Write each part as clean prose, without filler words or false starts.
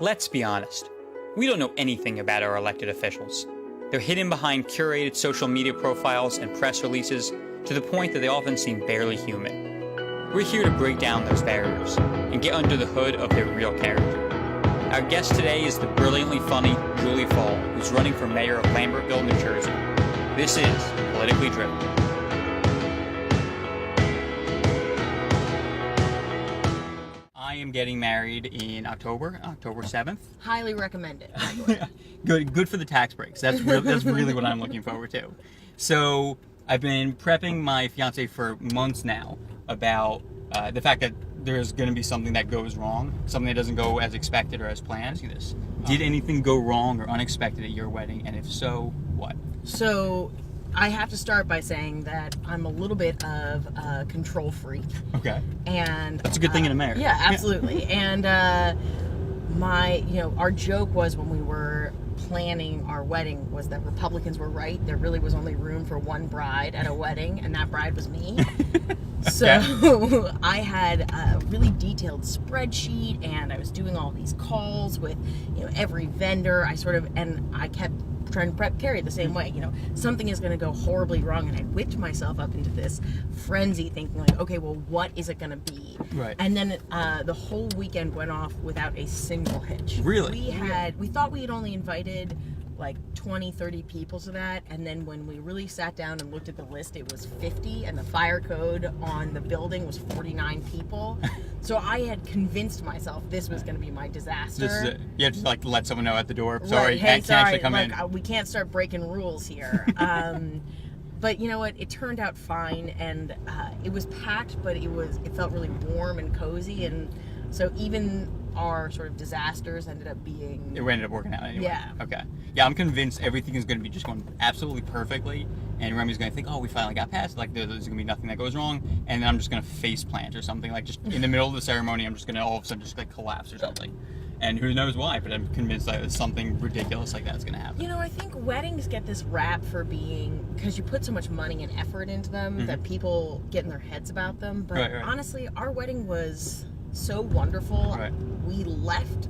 Let's be honest. We don't know anything about our elected officials. They're hidden behind curated social media profiles and press releases to the point that they often seem barely human. We're here to break down those barriers and get under the hood of their real character. Our guest today is the brilliantly funny Julia Fahl, who's running for mayor of Lambertville, New Jersey. This is Politically Driven. I am getting married in October 7th. Highly recommended. Good for the tax breaks. That's really what I'm looking forward to. So I've been prepping my fiance for months now about the fact that there's going to be something that goes wrong, something that doesn't go as expected or as planned. Did anything go wrong or unexpected at your wedding? And if so, what? So I have to start by saying that I'm a little bit of a control freak. Okay. And that's a good thing in America. Yeah, absolutely. And our joke was when we were planning our wedding was that Republicans were right. There really was only room for one bride at a wedding, and that bride was me. So I had a really detailed spreadsheet, and I was doing all these calls with every vendor. I kept trying to prep Carrie the same way. Something is going to go horribly wrong, and I whipped myself up into this frenzy thinking like, okay, well, what is it going to be? Right. And then the whole weekend went off without a single hitch. Really? We thought we had only invited like 20, 30 people to that, and then when we really sat down and looked at the list, it was 50, and the fire code on the building was 49 people. So I had convinced myself this was going to be my disaster. You have to let someone know at the door. Sorry, can't actually come in. We can't start breaking rules here. But you know what? It turned out fine, and it was packed, but it felt really warm and cozy, and so even our sort of disasters ended up working out anyway. Yeah. Okay. Yeah, I'm convinced everything is going to be just going absolutely perfectly, and Remy's going to think, oh, we finally got past it. Like, there's going to be nothing that goes wrong, and then I'm just going to face plant or something. Like, just in the middle of the ceremony, I'm just going to all of a sudden just, collapse or something. And who knows why, but I'm convinced that something ridiculous like that's going to happen. I think weddings get this rap for being, because you put so much money and effort into them, that people get in their heads about them. But honestly, our wedding was so wonderful. Right. We left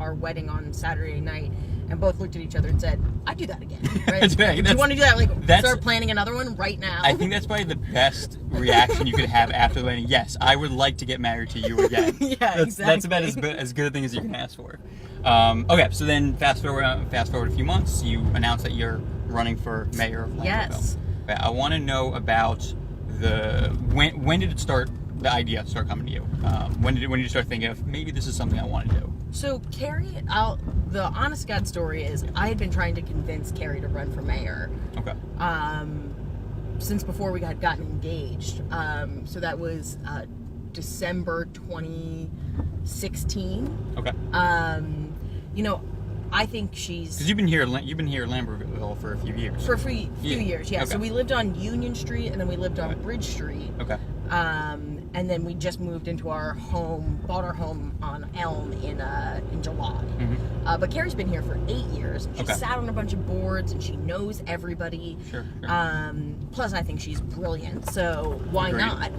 our wedding on Saturday night and both looked at each other and said, I'd do that again. Right? Do you want to do that? Start planning another one right now? I think that's probably the best reaction you could have after the wedding. Yes, I would like to get married to you again. Exactly. That's about as good a thing as you can ask for. Okay, so then fast forward a few months, you announce that you're running for mayor of Lambertville. Yes. Okay, I want to know about when did it start? The idea start coming to you? When did you start thinking of maybe this is something I want to do? So Carrie, the honest God story is I had been trying to convince Carrie to run for mayor. Okay. Since before we had gotten engaged. So that was December 2016. Okay. I think she's... Because you've been here at Lambertville for a few years. For a few years, yeah. Okay. So we lived on Union Street, and then we lived on Bridge Street. Okay. And then we just moved into our home, bought our home on Elm in July. Mm-hmm. But Carrie's been here for 8 years. She sat on a bunch of boards, and she knows everybody. Sure. Plus, I think she's brilliant, so why not?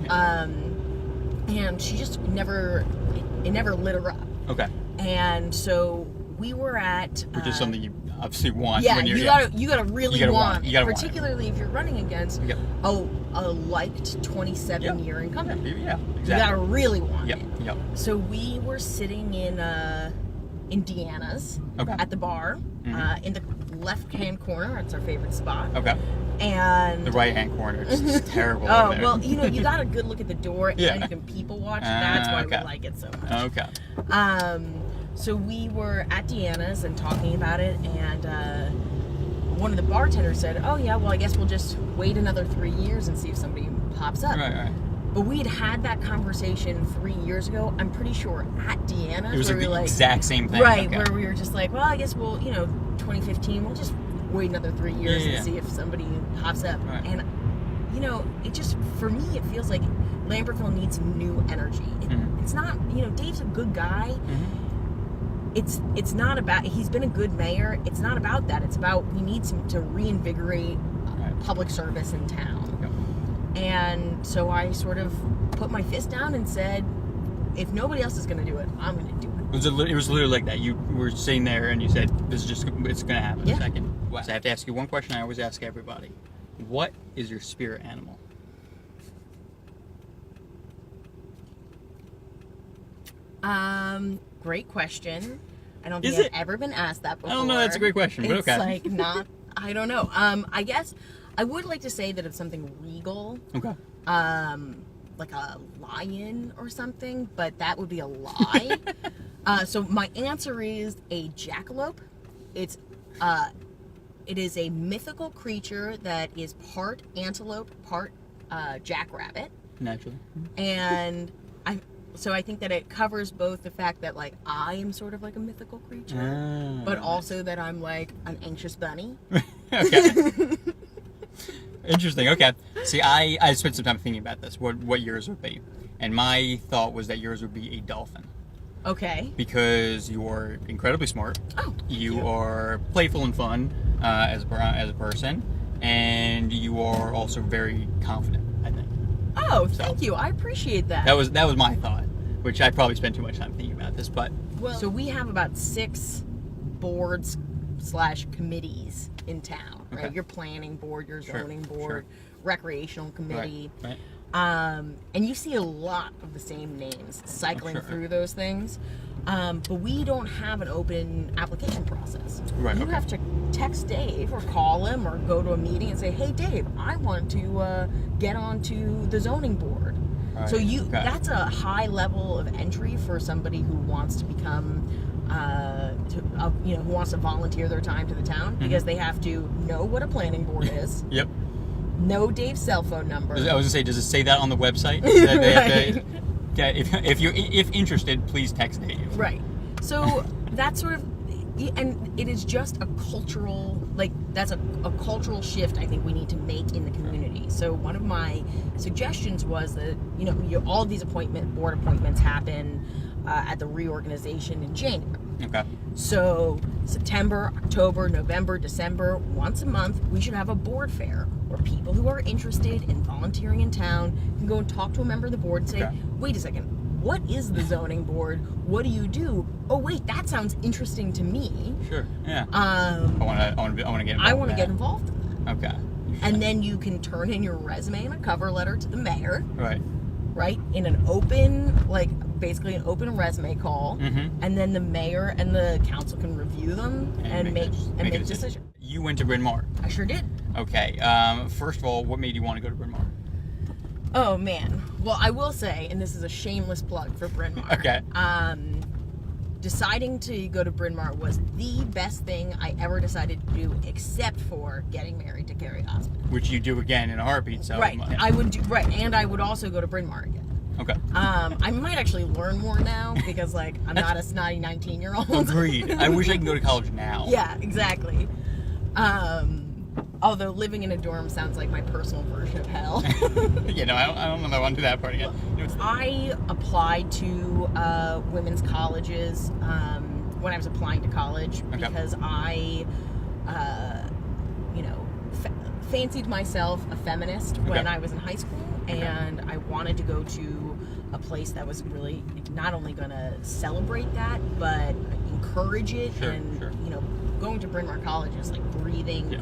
And she just never lit her up. Okay. And so we were at... Which is something you obviously want. Yeah, when you're, you gotta really want it. Particularly if you're running against a liked 27-year incumbent. Yeah, exactly. You gotta really want it. Yep. So we were sitting in Deanna's at the bar, in the left-hand corner. It's our favorite spot. Okay. And the right-hand corner is just terrible. Oh, well, you got a good look at the door, and Yeah. you can people watch. That's why we like it so much. Okay. So we were at Deanna's and talking about it, and one of the bartenders said, oh yeah, well I guess we'll just wait another 3 years and see if somebody pops up. Right. But we had that conversation 3 years ago, I'm pretty sure, at Deanna's. It was where the exact same thing. Right, where we were just like, well, I guess we'll, 2015, we'll just wait another 3 years and see if somebody pops up. Right. And, it just, for me, it feels like Lambertville needs new energy. It's not, Dave's a good guy. Mm-hmm. It's not about, he's been a good mayor. It's not about that. It's about, we need to reinvigorate public service in town. Yep. And so I sort of put my fist down and said, if nobody else is going to do it, I'm going to do it. It was literally like that. You were sitting there and you said, it's going to happen in a second. So I have to ask you one question I always ask everybody. What is your spirit animal? Great question. I don't think I've ever been asked that before. I don't know. That's a great question, but okay. It's like not. I don't know. I guess I would like to say that it's something regal. Okay. Like a lion or something, but that would be a lie. So my answer is a jackalope. It is a mythical creature that is part antelope, part jackrabbit. Naturally. And I think that it covers both the fact that like I am sort of like a mythical creature, but also that I'm like an anxious bunny. Okay. Interesting. Okay. See, I spent some time thinking about this. What yours would be, and my thought was that yours would be a dolphin. Okay. Because you're incredibly smart. Oh. You are playful and fun as a person, and you are also very confident, I think. Oh, thank you. I appreciate that. That was my thought, which I probably spent too much time thinking about this, but so we have about 6 boards / committees in town, right? Okay. Your planning board, your zoning board, recreational committee. Right. And you see a lot of the same names cycling through those things. But we don't have an open application process. Right. You have to text Dave or call him or go to a meeting and say, hey, Dave, I want to get onto the zoning board. Right. So that's a high level of entry for somebody who wants to become, who wants to volunteer their time to the town, because they have to know what a planning board is. Yep. Know Dave's cell phone number. I was going to say, does it say that on the website? Right. If interested, please text Dave. Right. So that's sort of, and it is just a cultural, that's a cultural shift I think we need to make in the community. So one of my suggestions was that, all of these board appointments happen at the reorganization in January. Okay. So September, October, November, December, once a month, we should have a board fair where people who are interested in volunteering in town can go and talk to a member of the board and say, wait a second, what is the zoning board? What do you do? Oh wait, that sounds interesting to me. Sure. Yeah. I want to get involved. I want to get involved in that. Okay. And then you can turn in your resume and a cover letter to the mayor. Right. Right? In an open, basically an open resume call. And then the mayor and the council can review them and make a decision. You went to Bryn Mawr. I sure did. Okay. First of all, what made you want to go to Bryn Mawr? Oh man. Well, I will say, and this is a shameless plug for Bryn Mawr. Okay. Deciding to go to Bryn Mawr was the best thing I ever decided to do, except for getting married to Carrie Osmond. Which you do again in a heartbeat. So right. I would do and I would also go to Bryn Mawr again. Okay. I might actually learn more now because I'm not a snotty 19-year-old. Agreed. I wish I could go to college now. Yeah, exactly. Although living in a dorm sounds like my personal version of hell. I don't know if I want to do that part again. I applied to women's colleges when I was applying to college because I, fancied myself a feminist when I was in high school, and I wanted to go to a place that was really not only going to celebrate that, but encourage it. Going to Bryn Mawr College is like breathing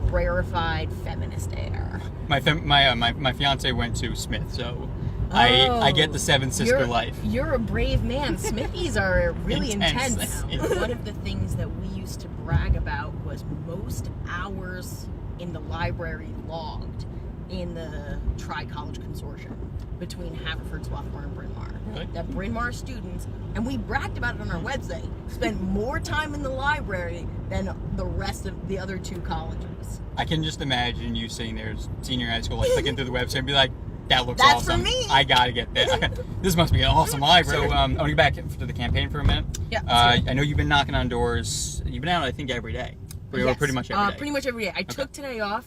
rarefied feminist air. My fiance went to Smith, so I get the Seven Sister life. You're a brave man. Smithies are really intense. One of the things that we used to brag about was most hours in the library logged in the Tri-College Consortium between Haverford, Swarthmore, and Bryn Mawr. Really? That Bryn Mawr students, and we bragged about it on our website, spent more time in the library than the rest of the other 2 colleges. I can just imagine you sitting there, senior high school, clicking through the website and be like, that looks That's awesome. For me. I gotta get that. This must be an awesome library. So I want to get back to the campaign for a minute. Yeah. I know you've been knocking on doors. You've been out, I think, every day. Yes. Pretty much every day. Pretty much every day. I took today off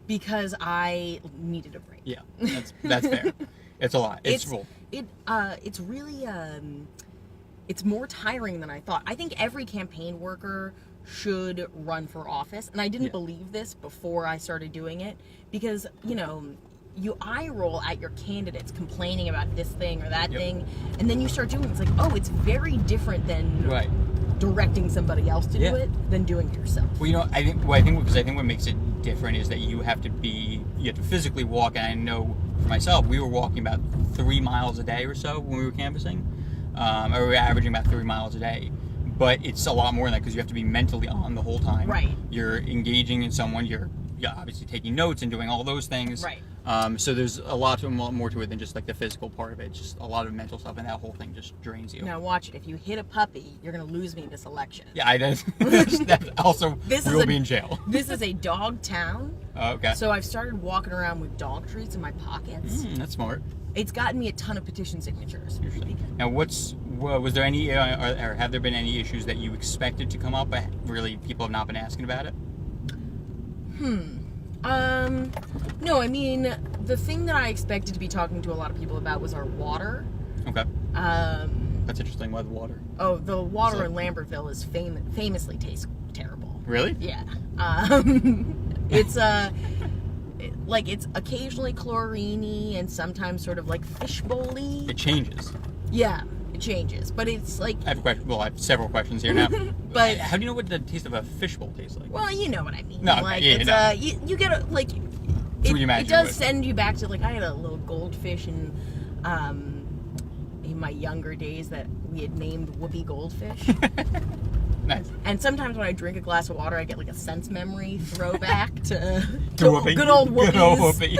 because I needed a break. Yeah, that's fair. It's a lot. It's really it's more tiring than I thought. I think every campaign worker should run for office, and I didn't believe this before I started doing it because you eye roll at your candidates complaining about this thing or that Yep. thing, and then you start doing it. It's like, oh, it's very different than Right. directing somebody else to do it than doing it yourself. Well, I think what makes it different is that you have to physically walk, and I know for myself, we were walking about 3 miles a day or so when we were canvassing, or we were averaging about 3 miles a day. But it's a lot more than that because you have to be mentally on the whole time. Right. You're engaging in someone. You're obviously taking notes and doing all those things. Right. So there's a lot more to it than just like the physical part of it. It's just a lot of mental stuff, and that whole thing just drains you. Now watch it. If you hit a puppy, you're going to lose me this election. Yeah, that also will be in jail. This is a dog town. Okay. So I've started walking around with dog treats in my pockets. That's smart. It's gotten me a ton of petition signatures. Now, was there any, or have there been any issues that you expected to come up, but really people have not been asking about it? No, I mean, the thing that I expected to be talking to a lot of people about was our water. Okay. That's interesting. Why the water? Oh, the water in Lambertville is famously tastes terrible. Really? Yeah. It's it's occasionally chlorine-y and sometimes sort of like fishbowl-y. It changes. Yeah, it changes, but it's like. I have a question. Well, I have several questions here now. But how do you know what the taste of a fishbowl tastes like? Well, you know what I mean. No, like yeah, it's no. You get a like. It does send you back to like I had a little goldfish in my younger days that we had named Whoopi Goldfish. Nice. And sometimes when I drink a glass of water, I get like a sense memory throwback to Whoopi. good old Whoopies. Good old Whoopi.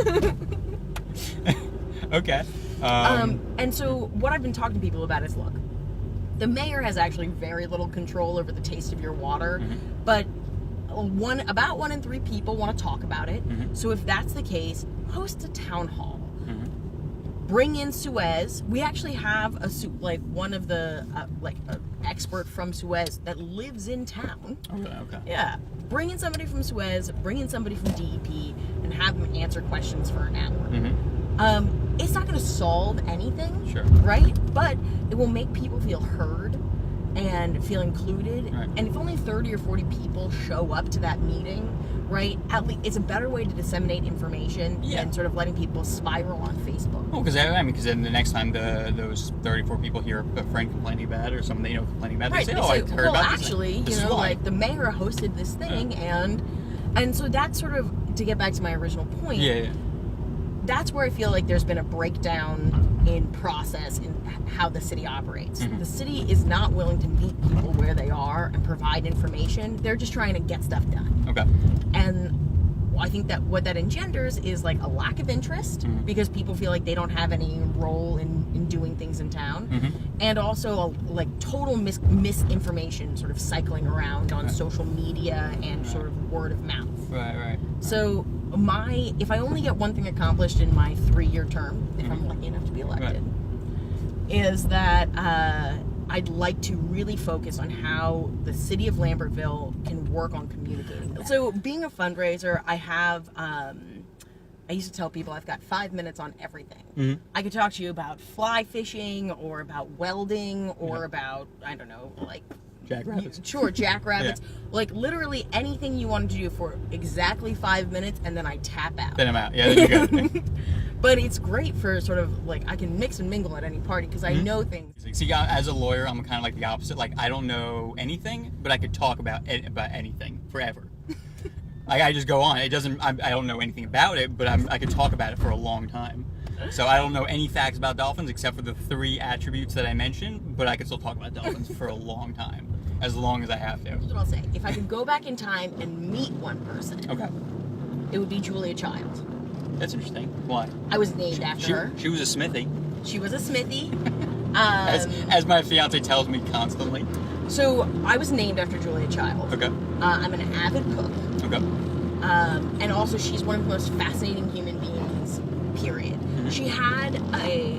Okay. And so what I've been talking to people about is, look, the mayor has actually very little control over the taste of your water, but about 1 in 3 people want to talk about it. So if that's the case, host a town hall. Bring in Suez. We actually have one of the an expert from Suez that lives in town. Okay. Yeah. Bring in somebody from Suez, bring in somebody from DEP, and have them answer questions for an hour. It's not going to solve anything, sure, right? But it will make people feel heard and feel included. Right. And if only 30 or 40 people show up to that meeting, right, at least it's a better way to disseminate information than sort of letting people spiral on Facebook. Well, because then the next time those 34 people hear a friend complaining about it or someone they know complaining about it, they say, I heard about this. Actually, like the mayor hosted this thing, and so that's sort of, to get back to my original point, that's where I feel like there's been a breakdown in process in how the city operates. The city is not willing to meet people where they are and provide information. They're just trying to get stuff done. Okay. And I think that what that engenders is like a lack of interest because people feel like they don't have any role in doing things in town, and also total misinformation sort of cycling around on social media and sort of word of mouth. Right. So if I only get one thing accomplished in my 3-year term, if I'm lucky enough to be elected, is that I'd like to really focus on how the city of Lambertville can work on communicating. So being a fundraiser, I have, I used to tell people I've got 5 minutes on everything. I could talk to you about fly fishing or about welding or about, I don't know, like... Jackrabbits. Sure, jackrabbits. Like literally anything you wanted to do for exactly 5 minutes, and then I tap out. Then I'm out. Yeah, there you go. But it's great for sort of like I can mix and mingle at any party because I know things. See, as a lawyer, I'm kind of like the opposite. Like I don't know anything, but I could talk about anything forever. Like I just go on. It doesn't. I don't know anything about it, but I could talk about it for a long time. So I don't know any facts about dolphins except for the 3 attributes that I mentioned, but I could still talk about dolphins for a long time, as long as I have to. Here's what I'll say. If I could go back in time and meet one person, it would be Julia Child. That's interesting. Why? I was named after her. She was a smithy. She was a smithy. As my fiance tells me constantly. So I was named after Julia Child. Okay. I'm an avid cook. Okay. And also she's one of the most fascinating human beings, period. She had a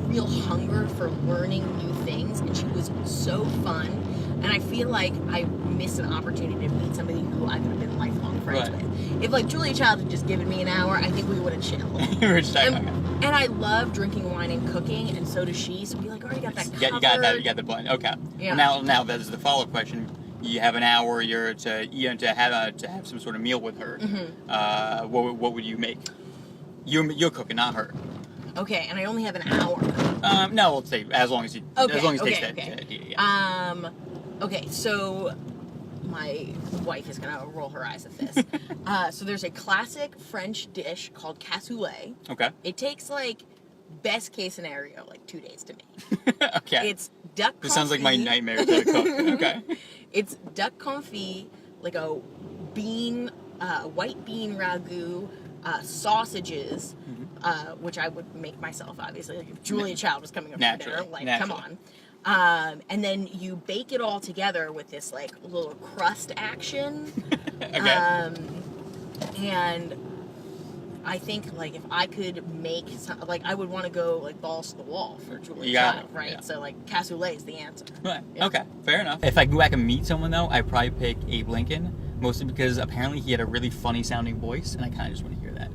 real hunger for learning new things, and she was so fun. And I feel like I missed an opportunity to meet somebody who I could have been lifelong friends with. If like Julia Child had just given me an hour, I think we would have chilled. And I love drinking wine and cooking, and so does she. So we already got that covered. You got the blend. Okay. Yeah. Now that is the follow-up question. You have an hour. You're to have some sort of meal with her. What would you make? You're cooking, not her. Okay, and I only have an hour. No, we'll say as long as you. Okay, as long as it okay, takes okay. that idea. Yeah. Okay, so my wife is gonna roll her eyes at this. So there's a classic French dish called cassoulet. Okay. It takes like best case scenario like 2 days to make. Okay. It's duck confit. This sounds like my nightmare to cook. Okay. It's duck confit, like a white bean ragu, sausages, which I would make myself, obviously. Like if Julia Child was coming over for dinner, like, come on. And then you bake it all together with this, like, little crust action. Okay. And I think, like, if I could make like, I would want to go, like, balls to the wall for Julia Child, right? Yeah. So, like, cassoulet is the answer. Right. Yeah. Okay, fair enough. If I go back and meet someone, though, I'd probably pick Abe Lincoln, mostly because apparently he had a really funny sounding voice, and I kind of just want to hear that.